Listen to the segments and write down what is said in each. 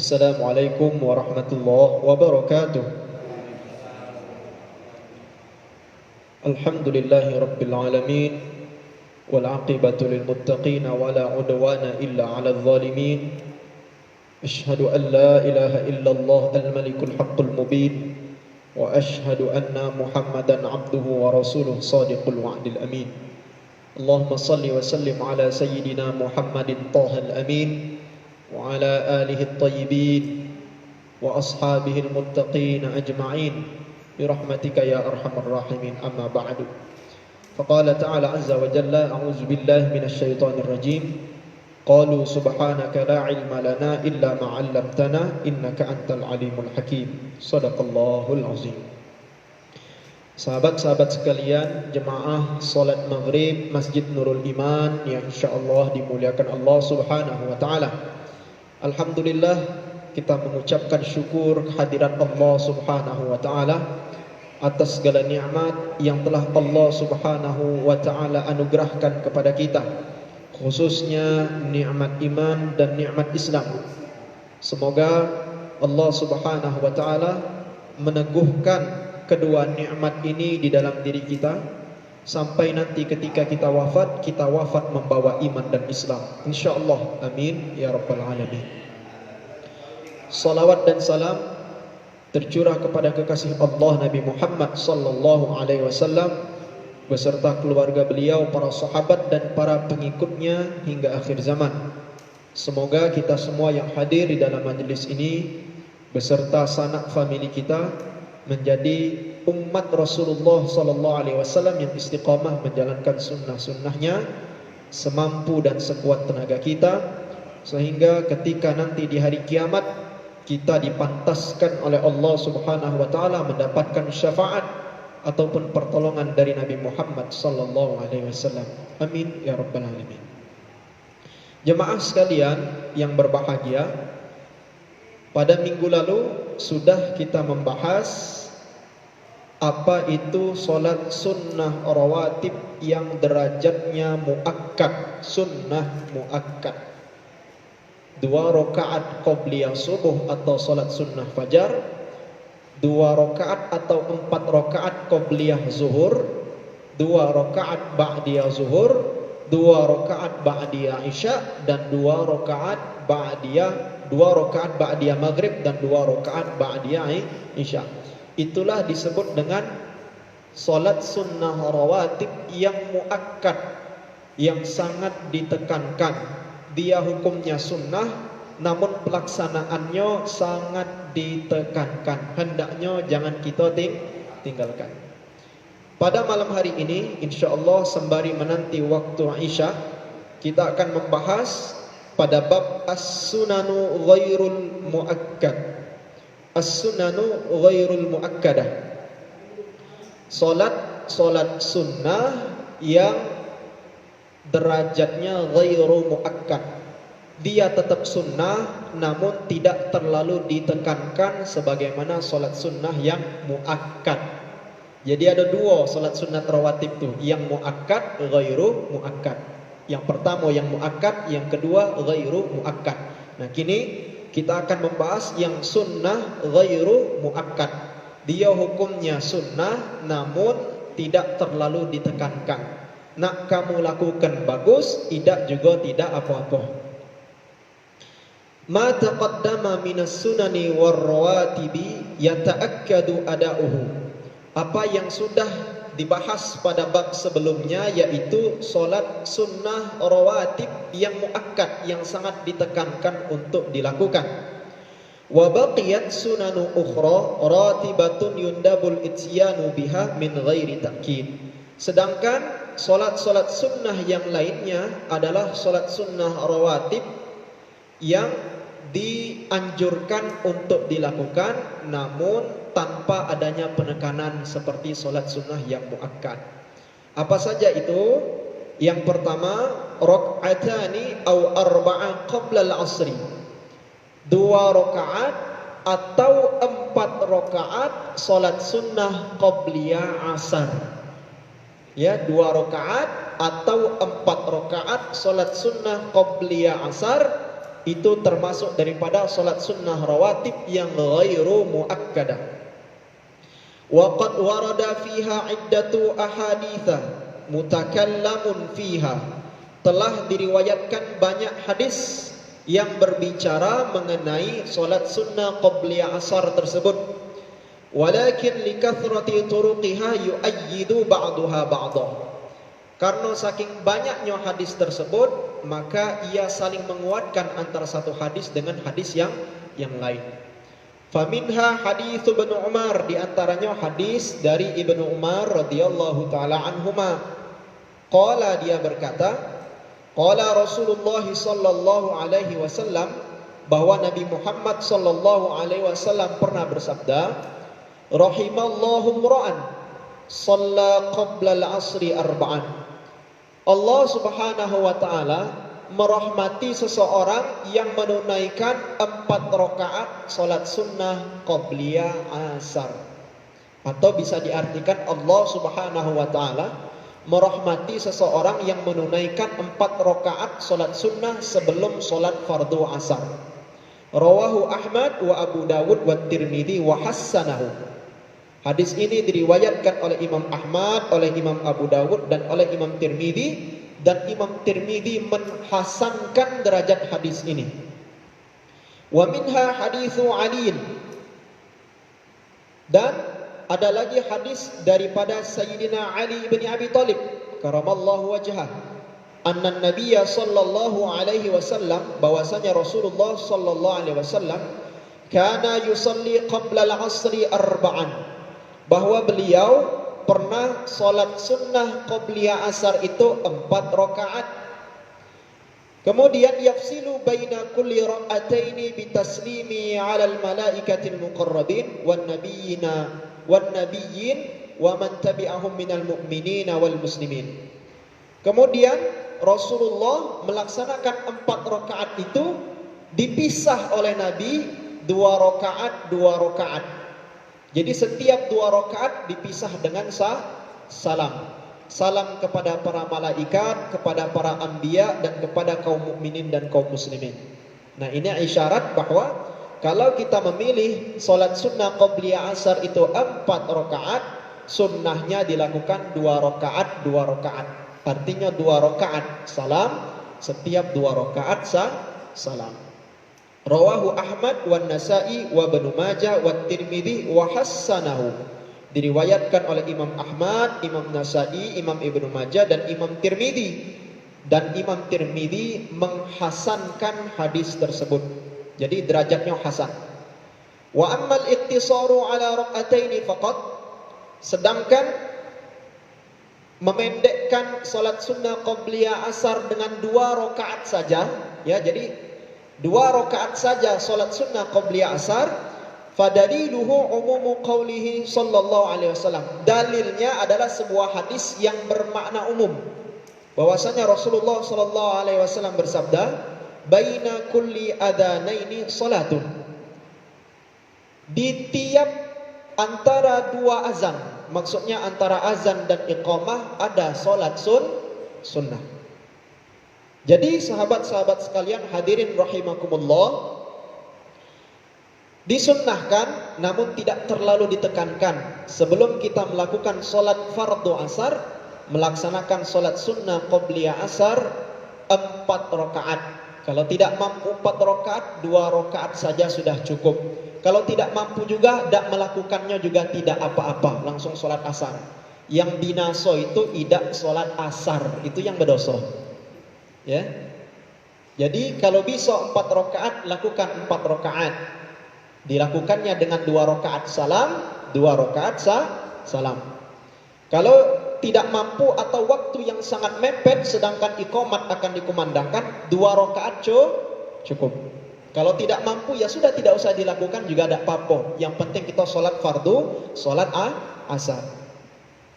Assalamualaikum warahmatullahi wabarakatuh. Alhamdulillahi rabbil alamin, wal aqibatu lil muttaqin wa la udwana illa 'alal zalimin. Asyhadu an la ilaha illallah al-malikul haqqul mubin wa asyhadu anna Muhammadan 'abduhu wa rasuluhu shadiqul wa'dil amin. Allahumma shalli wa sallim ala sayyidina Muhammadin thahal amin wa ala alihi at-tayyibin wa ashabihi al-muttaqin ajma'in bi rahmatika ya arhamar rahimin, amma ba'du. Faqala ta'ala azza wa jalla, a'udzu billahi minasy syaithanir rajim. Qalu subhanaka la ilma lana illa ma 'allamtana innaka antal alimul hakim. Shadaqallahul azim. Sahabat-sahabat sekalian, jemaah salat maghrib Masjid Nurul Iman yang insyaallah dimuliakan Allah Subhanahu wa taala. Alhamdulillah, kita mengucapkan syukur kehadirat Allah Subhanahu wa taala atas segala nikmat yang telah Allah Subhanahu wa taala anugerahkan kepada kita, khususnya nikmat iman dan nikmat Islam. Semoga Allah Subhanahu wa taala meneguhkan kedua nikmat ini di dalam diri kita sampai nanti ketika kita wafat membawa iman dan Islam, insyaallah. Amin ya rabbal alamin. Salawat dan salam tercurah kepada kekasih Allah Nabi Muhammad sallallahu alaihi wasallam beserta keluarga beliau, para sahabat dan para pengikutnya hingga akhir zaman. Semoga kita semua yang hadir di dalam majelis ini beserta sanak famili kita menjadi umat Rasulullah sallallahu alaihi wasallam yang istiqamah menjalankan sunnah-sunnahnya semampu dan sekuat tenaga kita, sehingga ketika nanti di hari kiamat kita dipantaskan oleh Allah Subhanahu wa taala mendapatkan syafaat ataupun pertolongan dari Nabi Muhammad sallallahu alaihi wasallam. Amin ya rabbal alamin. Jemaah sekalian yang berbahagia, pada minggu lalu sudah kita membahas apa itu solat sunnah rawatib yang derajatnya muakkad, sunnah muakkad. 2 rakaat qobliyah subuh atau solat sunnah fajar, 2 rakaat atau 4 rakaat qobliyah zuhur, 2 rakaat ba'diyah zuhur, 2 rakaat ba'diyah isya, dan 2 rakaat ba'diyah maghrib, dan 2 rakaat ba'diyah isya. Itulah disebut dengan solat sunnah rawatib yang muakkad, yang sangat ditekankan. Dia hukumnya sunnah, namun pelaksanaannya sangat ditekankan. Hendaknya jangan kita tinggalkan. Pada malam hari ini insyaallah sembari menanti waktu isya, kita akan membahas pada bab as-sunanu ghairul muakkad. As-sunanu ghairul muakkadah. Solat sunnah yang derajatnya ghairu muakkad. Dia tetap sunnah namun tidak terlalu ditekankan sebagaimana solat sunnah yang muakkad. Jadi ada 2 solat sunnah rawatib itu, yang muakkad, ghairu muakkad. Yang pertama yang muakkad, yang kedua ghairu muakkad. Nah, kini kita akan membahas yang sunnah ghairu muakkad. Dia hukumnya sunnah namun tidak terlalu ditekankan. Nak kamu lakukan bagus, tidak juga tidak apa-apa. Ma taqaddama minas sunani war rawatibi yata'akkadu ada'uhu. Apa yang sudah dibahas pada bab sebelumnya, yaitu solat sunnah rawatib yang muakkad, yang sangat ditekankan untuk dilakukan. Wa baqiyat sunanu ukhra ratibatun yundabul ityanu biha min ghairi ta'kid. Sedangkan solat-solat sunnah yang lainnya adalah solat sunnah rawatib yang dianjurkan untuk dilakukan namun tanpa adanya penekanan seperti solat sunnah yang muakkad. Apa saja itu? Yang pertama, rak'atani au arba'a qabla al-'asri. 2 rakaat atau 4 rakaat solat sunnah qabliyah asar. Ya, 2 rakaat atau 4 rakaat solat sunnah qabliyah asar itu termasuk daripada solat sunnah rawatib yang ghairu muakkadah. Wa qad warada fiha iddatu ahaditha mutakallamun fiha. Telah diriwayatkan banyak hadis yang berbicara mengenai solat sunnah qabliyah asar tersebut. Walakin likathrati turuqiha yu'ayyidu ba'daha ba'dha. Karena saking banyaknya hadis tersebut, maka ia saling menguatkan antara satu hadis dengan hadis yang lain. Faminha hadits Ibnu Umar, di antaranya hadis dari Ibnu Umar radhiyallahu taala anhuma. Qala, dia berkata, qala Rasulullah sallallahu alaihi wasallam, bahwa Nabi Muhammad sallallahu alaihi wasallam pernah bersabda, rahimallahu imra'an shalla qabla al-'asri arba'an. Allah Subhanahu wa taala merahmati seseorang yang menunaikan 4 rakaat salat sunnah qabliyah asar. Atau bisa diartikan Allah Subhanahu wa taala merahmati seseorang yang menunaikan 4 rakaat salat sunnah sebelum salat fardu asar. Rawahu Ahmad wa Abu Dawud wa Tirmidzi wa hassanahu. Hadis ini diriwayatkan oleh Imam Ahmad, oleh Imam Abu Dawud dan oleh Imam Tirmidzi, dan Imam Tirmidzi menghasankan derajat hadis ini. Wa minha haditsu Ali. Dan ada lagi hadis daripada Sayyidina Ali bin Abi Thalib karamallahu wajhah, anna Nabiyya sallallahu alaihi wasallam, bahwasanya Rasulullah sallallahu alaihi wasallam kana yusalli qabla al-'asri arba'an, bahwa beliau pernah salat sunnah qabliyah asar itu 4 rakaat. Kemudian yafsilu baina kulli rak'ataini bitaslimi 'ala al-malaikatil muqarrabin wan nabiyyin wa man tabi'ahum minal mu'minina wal muslimin. Kemudian Rasulullah melaksanakan 4 rakaat itu dipisah oleh Nabi 2 rakaat 2 rakaat. Jadi setiap 2 rakaat dipisah dengan salam. Salam kepada para malaikat, kepada para anbiya, dan kepada kaum mukminin dan kaum muslimin. Nah, ini isyarat bahwa kalau kita memilih salat sunnah qabliyah asar itu 4 rakaat, sunnahnya dilakukan 2 rakaat 2 rakaat. Artinya 2 rakaat salam, setiap 2 rakaat salam. Rawahu Ahmad wa Nasa'i wa Ibnu Majah wa Tirmidzi wa hassanahu. Diriwayatkan oleh Imam Ahmad, Imam Nasa'i, Imam Ibnu Majah dan Imam Tirmidzi. Dan Imam Tirmidzi menghasankan hadis tersebut. Jadi derajatnya hasan. Wa ammal iktisaru ala rak'ataini faqat, sedangkan memendekkan salat sunnah qabliyah asar dengan 2 rakaat saja, ya, jadi 2 rakaat saja salat sunnah qabliyah asar, fadaliluhu umumu qaulihi sallallahu alaihi wasallam. Dalilnya adalah sebuah hadis yang bermakna umum, bahwasanya Rasulullah sallallahu alaihi wasallam bersabda, baina kulli adanaini salatun. Di tiap antara 2 azan, maksudnya antara azan dan iqamah, ada salat sunnah. Jadi sahabat-sahabat sekalian, hadirin rahimakumullah, disunnahkan namun tidak terlalu ditekankan sebelum kita melakukan salat fardu asar, melaksanakan salat sunnah qabliyah asar 4 rakaat. Kalau tidak mampu 4 rakaat, 2 rakaat saja sudah cukup. Kalau tidak mampu juga, tidak melakukannya juga tidak apa-apa, langsung salat asar. Yang binaso itu tidak salat asar, itu yang berdosa. Ya. Jadi kalau bisa 4 rakaat, lakukan 4 rakaat. Dilakukannya dengan 2 rakaat salam, 2 rakaat salam. Kalau tidak mampu atau waktu yang sangat mepet sedangkan iqamat akan dikumandangkan, 2 rakaat cukup. Kalau tidak mampu ya sudah, tidak usah dilakukan juga tidak apa-apa. Yang penting kita salat fardu, salat asar.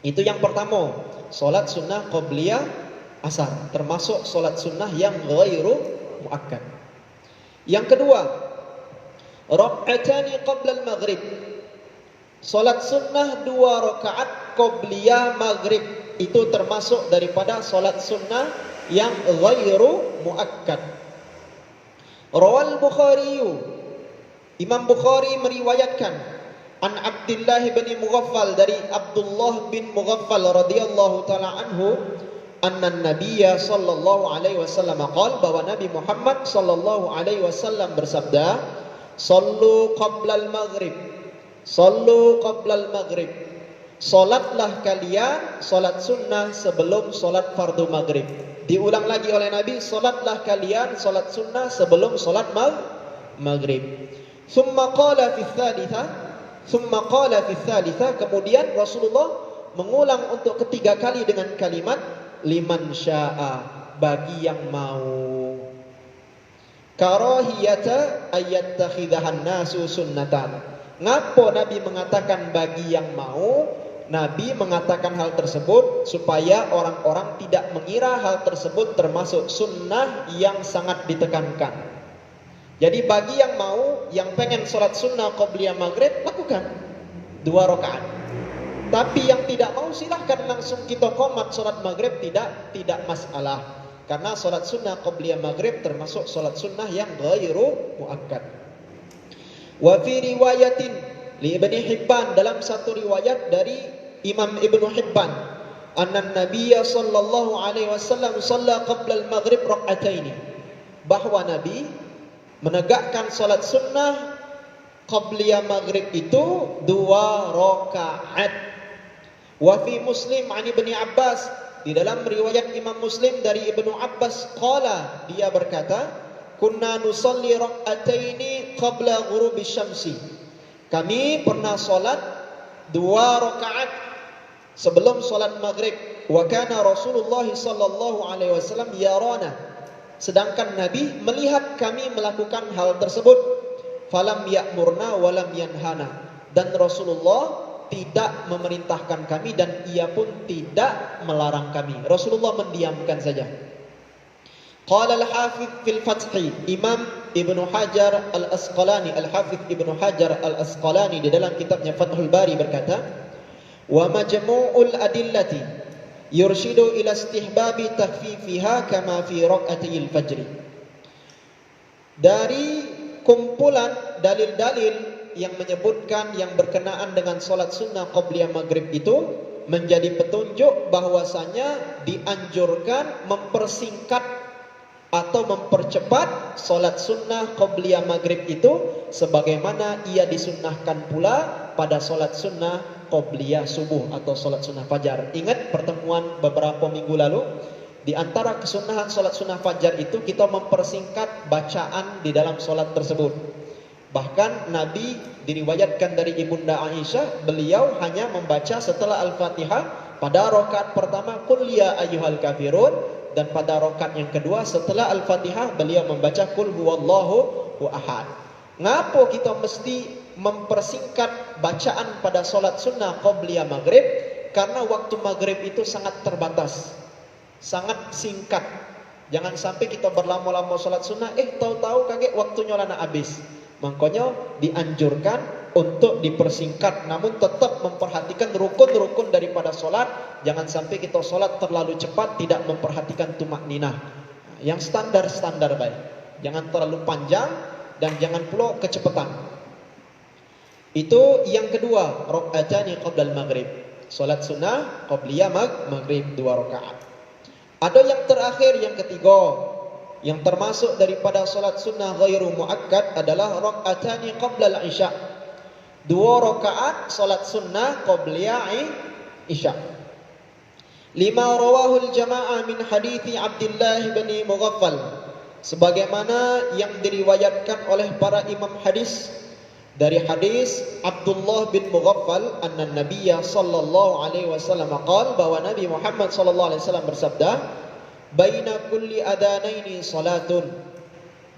Itu yang pertama, salat sunnah qabliyah asar, termasuk salat sunnah yang ghairu muakkad. Yang kedua, rak'atani qabla al-maghrib. Salat sunnah 2 rakaat qabliyah maghrib, itu termasuk daripada salat sunnah yang ghairu muakkad. Rawal Bukhari, Imam Bukhari meriwayatkan an Abdullah bin Mughaffal, dari Abdullah bin Mughaffal radhiyallahu taala anhu, anna Nabiyya sallallahu alaihi wasallam qala, bahwa Nabi Muhammad sallallahu alaihi wasallam bersabda, sallu qablal maghrib, sallu qablal maghrib, salatlah kalian salat sunnah sebelum salat fardu maghrib. Diulang lagi oleh Nabi, salatlah kalian salat sunnah sebelum salat maghrib. Thumma qala fi tsalitsa, thumma qala fi tsalitsa, kemudian Rasulullah mengulang untuk ketiga kali dengan kalimat liman syaa, bagi yang mau. Karahiyata ayattakhidhahan nasu sunnatan. Ngapo Nabi mengatakan bagi yang mau? Nabi mengatakan hal tersebut supaya orang-orang tidak mengira hal tersebut termasuk sunnah yang sangat ditekankan. Jadi bagi yang mau, yang pengen sholat sunnah qobliyah maghrib, lakukan 2 rakaat. Tapi yang tidak mau, silahkan langsung kita qomat sholat maghrib, tidak masalah. Karena sholat sunnah qobliyah maghrib termasuk sholat sunnah yang ghairu muakkad. Wa fi riwayatin li Ibnu Hibban, dalam satu riwayat dari Imam Ibnu Hibban, anna Nabiyya sallallahu alaihi wasallam shalla qabla al-maghrib rak'ataini, bahwa Nabi menegakkan salat sunnah qabliyah maghrib itu 2 rakaat. Wa fi Muslim an Ibnu Abbas, di dalam riwayat Imam Muslim dari Ibnu Abbas, qala, dia berkata, kunna nusalli rak'ataini qabla ghurubi syamsi, kami pernah salat 2 rakaat sebelum salat maghrib. Wa kana Rasulullah sallallahu alaihi wasallam yarana, sedangkan Nabi melihat kami melakukan hal tersebut. Falam ya'murna walam yanhana, dan Rasulullah tidak memerintahkan kami dan ia pun tidak melarang kami. Rasulullah mendiamkan saja. Qala al-Hafidz fil Fathi, Imam Ibnu Hajar al-Asqalani, Al-Hafidz Ibnu Hajar al-Asqalani di dalam kitabnya Fathul Bari berkata, wa majmu'ul adillati yurshidu ila istihbabi takhfifiha kama fi rak'atayil fajr. Dari kumpulan dalil-dalil yang menyebutkan yang berkenaan dengan salat sunnah qabliyah maghrib itu menjadi petunjuk bahwasanya dianjurkan mempersingkat atau mempercepat salat sunnah qabliyah maghrib itu sebagaimana ia disunnahkan pula pada salat sunnah qabliyah subuh atau salat sunnah fajar. Ingat pertemuan beberapa minggu lalu, di antara kesunahan salat sunnah fajar itu kita mempersingkat bacaan di dalam salat tersebut. Bahkan Nabi diriwayatkan dari Ibunda Aisyah, beliau hanya membaca setelah Al-Fatihah pada rakaat pertama qul ya ayyuhal kafirun, dan pada rakaat yang kedua setelah Al-Fatihah beliau membaca qul huwallahu ahad. Ngapo kita mesti mempersingkat bacaan pada salat sunnah qabliyah maghrib? Karena waktu maghrib itu sangat terbatas, sangat singkat. Jangan sampai kita berlama-lama salat sunnah, tahu-tahu kaget waktunya lana habis. Makanya dianjurkan untuk dipersingkat, namun tetap memperhatikan rukun-rukun daripada solat. Jangan sampai kita solat terlalu cepat, tidak memperhatikan tumakninah. Yang standar-standar baik. Jangan terlalu panjang dan jangan pula kecepatan. Itu yang kedua, rak'atani qabla maghrib. Solat sunnah qabliyah maghrib 2 rakaat. Ada yang terakhir, yang ketiga, yang termasuk daripada solat sunnah ghairu muakkad adalah rak'atani qabla al-isya. 2 rakaat solat sunnah qabliyah isya. Lima rawahul jamaah min hadithi Abdullah bin Mughaffal, sebagaimana yang diriwayatkan oleh para imam hadis dari hadis Abdullah bin Mughaffal, anna Nabiyya sallallahu alaihi wasallam qala, bahwa Nabi Muhammad sallallahu alaihi wasallam bersabda, baina kulli adanaini salatun,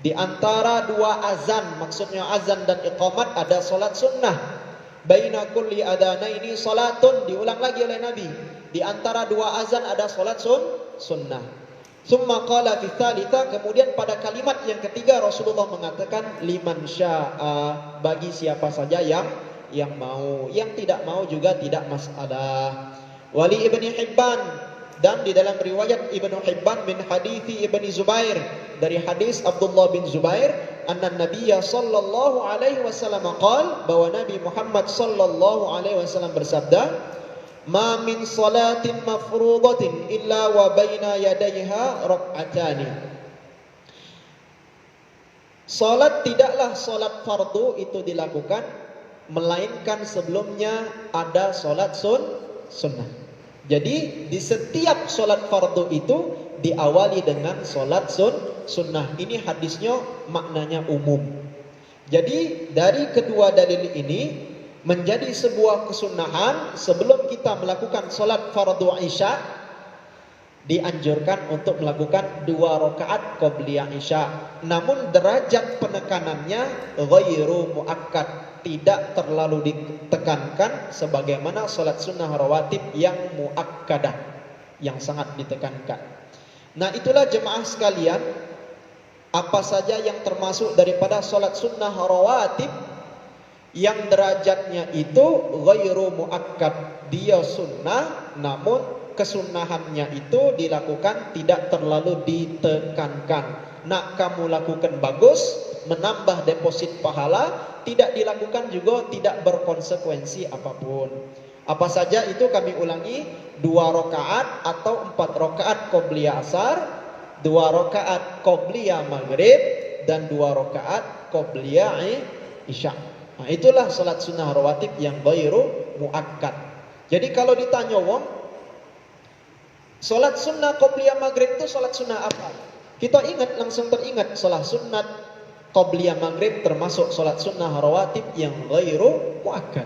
di antara 2 azan, maksudnya azan dan iqamat, ada salat sunnah. Baina kulli adanaini salatun, diulang lagi oleh Nabi, di antara 2 azan ada salat sunnah. Summa qala fi tsalitsa, kemudian pada kalimat yang ketiga Rasulullah mengatakan liman syaa, bagi siapa saja yang mau, yang tidak mau juga tidak masalah. Wali Ibnu Hibban dan di dalam riwayat Ibnu Hibban min hadithi Ibni Zubair, dari hadis Abdullah bin Zubair, anna Nabiyya sallallahu alaihi wasallam qala, bahwa Nabi Muhammad sallallahu alaihi wasallam bersabda, ma min salatin mafruḍatin illa wa baina yadayha rak'atani. Salat tidaklah salat fardu itu dilakukan melainkan sebelumnya ada salat sunnah. Jadi di setiap salat fardu itu diawali dengan salat sunnah. Ini hadisnya maknanya umum. Jadi dari kedua dalil ini menjadi sebuah kesunahan sebelum kita melakukan salat fardu Isya, dianjurkan untuk melakukan 2 rakaat qabliyah Isya. Namun derajat penekanannya ghairu muakkad, tidak terlalu ditekankan sebagaimana salat sunnah rawatib yang muakkadah, yang sangat ditekankan. Nah, itulah jemaah sekalian, apa saja yang termasuk daripada salat sunnah rawatib yang derajatnya itu ghairu muakkad, dia sunnah namun kesunahannya itu dilakukan tidak terlalu ditekankan. Nak kamu lakukan bagus, menambah deposit pahala, tidak dilakukan juga tidak berkonsekuensi apapun. Apa saja itu kami ulangi, 2 rakaat atau 4 rakaat qobliyah asar, 2 rakaat qobliyah maghrib, dan 2 rakaat qobliyah isya. Nah, itulah salat sunnah rawatib yang ghairu muakkad. Jadi kalau ditanya wong, salat sunnah qobliyah maghrib itu salat sunnah apa? Kita ingat, langsung teringat salat sunnah qobliyah maghrib termasuk salat sunnah rawatib yang ghairu muakkad.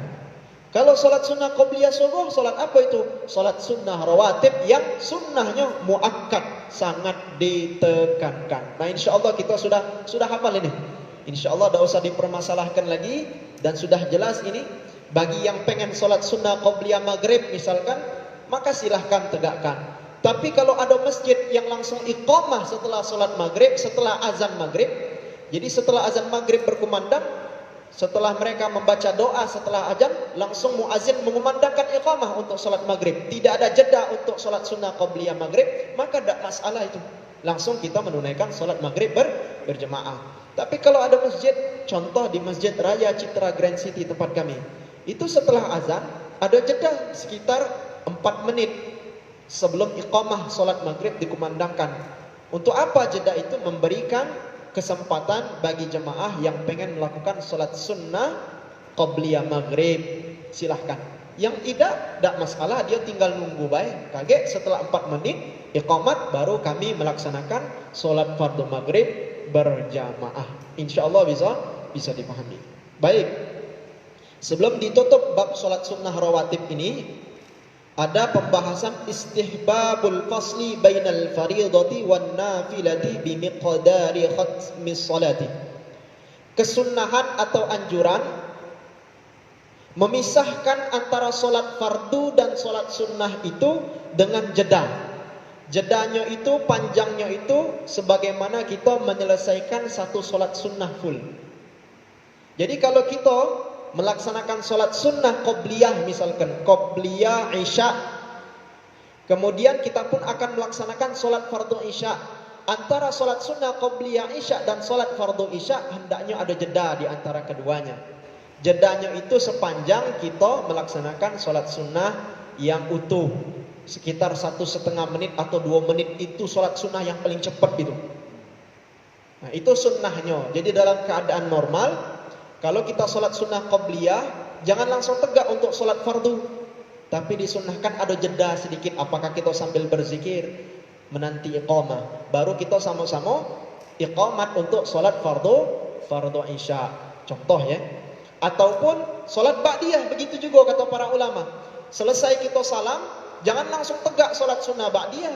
Kalau salat sunnah qobliyah subuh, salat apa itu? Salat sunnah rawatib yang sunnahnya muakkad, sangat ditekankan. Nah, insyaallah kita sudah hafal ini. Insyaallah tidak usah dipermasalahkan lagi dan sudah jelas ini. Bagi yang pengen salat sunnah qobliyah maghrib misalkan, maka silahkan tegakkan. Tapi kalau ada masjid yang langsung iqamah setelah salat maghrib, setelah azan maghrib, jadi setelah azan maghrib berkumandang, setelah mereka membaca doa setelah azan, langsung muazin mengumandangkan iqamah untuk salat maghrib, tidak ada jeda untuk salat sunnah qobliyah maghrib, maka tidak masalah itu. Langsung kita menunaikan salat maghrib berjemaah. Tapi kalau ada masjid, contoh di Masjid Raya Citra Grand City tempat kami, itu setelah azan ada jeda sekitar 4 menit sebelum iqamah salat maghrib dikumandangkan. Untuk apa jeda itu? Memberikan kesempatan bagi jemaah yang pengen melakukan salat sunnah qobliyah maghrib, silahkan. Yang tidak masalah, dia tinggal nunggu baik. Kaget setelah 4 menit iqamat baru kami melaksanakan salat fardu maghrib berjamaah. Insyaallah bisa dipahami. Baik. Sebelum ditutup bab salat sunnah rawatib ini, ada pembahasan istihbabul fasli bainal fardhati wan nafilati bimiqdari khatmis salati. Kesunahan atau anjuran memisahkan antara solat fardu dan solat sunnah itu dengan jeda. Jedanya itu, panjangnya itu sebagaimana kita menyelesaikan satu solat sunnah full. Jadi kalau kita melaksanakan solat sunnah qobliyah, misalkan qobliyah isya, kemudian kita pun akan melaksanakan solat fardu isya. Antara solat sunnah qobliyah isya dan solat fardu isya hendaknya ada jeda di antara keduanya. Jedanya itu sepanjang kita melaksanakan solat sunnah yang utuh, sekitar 1,5 menit atau 2 menit, itu solat sunnah yang paling cepat itu. Nah, itu sunnahnya. Jadi dalam keadaan normal, kalau kita solat sunnah qobliyah, jangan langsung tegak untuk solat fardu, tapi disunnahkan ada jeda sedikit. Apakah kita sambil berzikir menanti iqamah, baru kita sama-sama iqamat untuk solat fardu isya. Contoh ya. Ataupun solat ba'diyah, begitu juga kata para ulama. Selesai kita salam, jangan langsung tegak solat sunnah ba'diyah.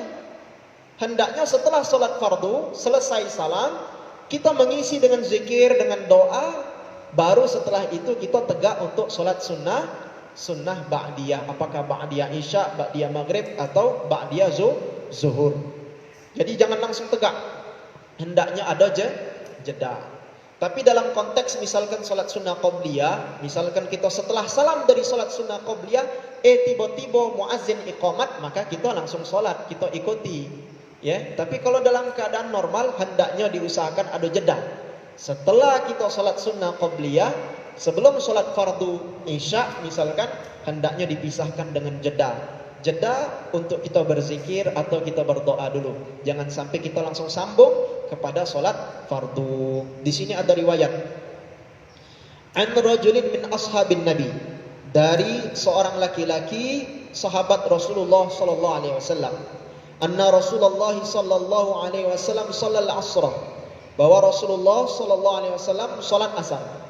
Hendaknya setelah solat fardu, selesai salam, kita mengisi dengan zikir, dengan doa, baru setelah itu kita tegak untuk solat sunnah ba'diyah. Apakah ba'diyah isya, ba'diyah maghrib, atau ba'diyah zuhur. Jadi jangan langsung tegak, hendaknya ada jeda. Tapi dalam konteks misalkan salat sunnah qobliyah, misalkan kita setelah salam dari salat sunnah qobliyah, tiba-tiba muazzin iqamat, maka kita langsung salat, kita ikuti. Ya, tapi kalau dalam keadaan normal hendaknya diusahakan ada jeda. Setelah kita salat sunnah qobliyah, sebelum salat fardu isya misalkan, hendaknya dipisahkan dengan jeda. Jeda untuk kita berzikir atau kita berdoa dulu. Jangan sampai kita langsung sambung kepada solat fardu. Di sini ada riwayat. An rajulin min ashabin Nabi, dari seorang laki-laki sahabat Rasulullah sallallahu alaihi wasallam. Anna Rasulullah sallallahu alaihi wasallam shallal asra. Bahwa Rasulullah sallallahu alaihi wasallam salat asar.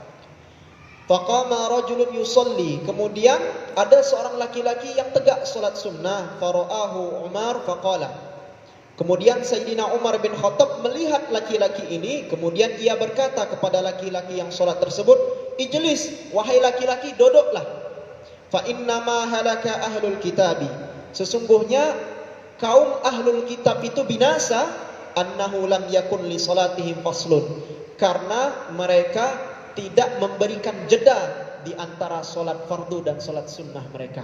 Faqama rajulun yusalli, kemudian ada seorang laki-laki yang tegak salat sunnah. Faraahu Umar faqala, kemudian Sayyidina Umar bin Khattab melihat laki-laki ini, kemudian ia berkata kepada laki-laki yang salat tersebut, ijlis, wahai laki-laki, duduklah. Fa innama halaka ahlul kitabi, sesungguhnya kaum ahlul kitab itu binasa. Annahu lam yakun li salatihim faslun, karena mereka tidak memberikan jeda di antara solat fardu dan solat sunnah mereka.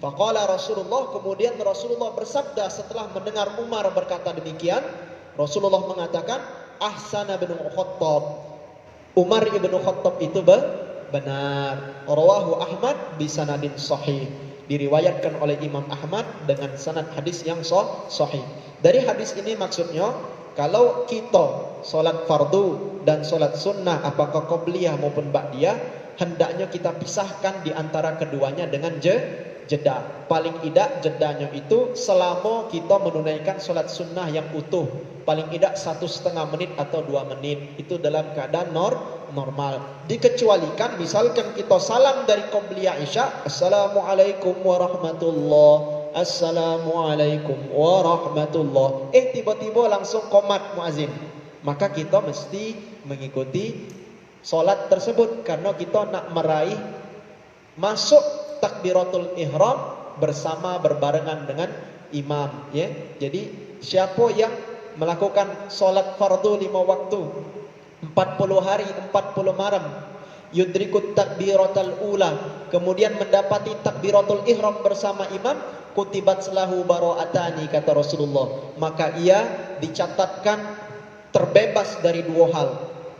Faqala Rasulullah, kemudian Rasulullah bersabda setelah mendengar Umar berkata demikian, Rasulullah mengatakan, ahsana bin Khattab, Umar ibn Khattab itu benar. Rawahu Ahmad bisanadin sahih, diriwayatkan oleh Imam Ahmad dengan sanad hadis yang sahih. Dari hadis ini maksudnya, kalau kita solat fardu dan solat sunnah, apakah qobliyah maupun ba'diyah, hendaknya kita pisahkan di antara keduanya dengan jeda. Paling tidak jedanya itu selama kita menunaikan solat sunnah yang utuh, paling tidak 1,5 menit atau 2 menit, itu dalam keadaan normal. Dikecualikan misalkan kita salam dari qobliyah isya, assalamualaikum warahmatullahi, assalamualaikum warahmatullah, tiba-tiba langsung qomat muazin, maka kita mesti mengikuti solat tersebut, karena kita nak meraih masuk takbiratul ihram bersama berbarengan dengan imam, ya. Jadi siapa yang melakukan solat fardu 5 waktu 40 hari 40 malam, yudrikut takbiratul ula, kemudian mendapati takbiratul ihram bersama imam, kutibat selahu baro'atani, kata Rasulullah, maka ia dicatatkan terbebas dari 2 hal.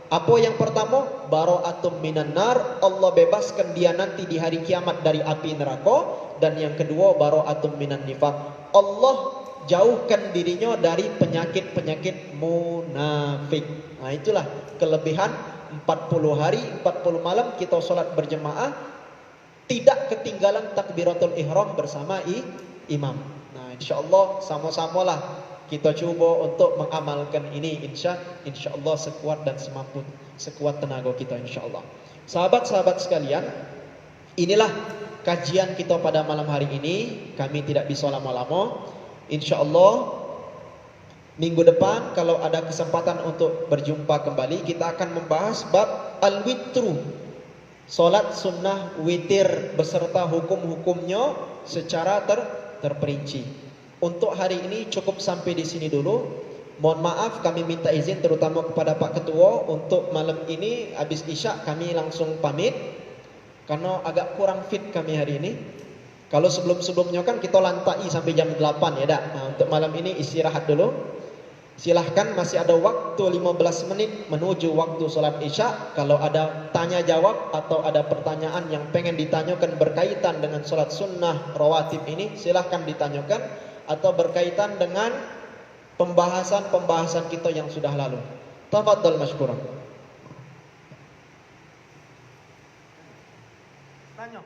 Apa yang pertama? Baro'atum minan nar, Allah bebaskan dia nanti di hari kiamat dari api neraka. Dan yang kedua, baro'atum minan nifaq, Allah jauhkan dirinya dari penyakit-penyakit munafik. Nah, itulah kelebihan 40 hari 40 malam kita solat berjemaah, tidak ketinggalan takbiratul ihram bersama imam. Nah, insyaallah sama-samalah kita coba untuk mengamalkan ini, insyaallah sekuat dan sekuat tenaga kita, insyaallah. Sahabat-sahabat sekalian, inilah kajian kita pada malam hari ini. Kami tidak bisa lama-lama. Insyaallah minggu depan kalau ada kesempatan untuk berjumpa kembali, kita akan membahas bab al-witru, solat sunnah witir beserta hukum-hukumnya secara terperinci. Untuk hari ini cukup sampai di sini dulu. Mohon maaf, kami minta izin terutama kepada Pak Ketua, untuk malam ini habis isya kami langsung pamit karena agak kurang fit kami hari ini. Kalau sebelum-sebelumnya kan kita lantai sampai jam 8 ya dak. Nah, untuk malam ini istirahat dulu. Silahkan, masih ada waktu 15 menit menuju waktu sholat isya. Kalau ada tanya jawab atau ada pertanyaan yang pengen ditanyakan berkaitan dengan sholat sunnah rawatib ini, silahkan ditanyakan, atau berkaitan dengan pembahasan kita yang sudah lalu. Tafadhal mashkuran. Tanya.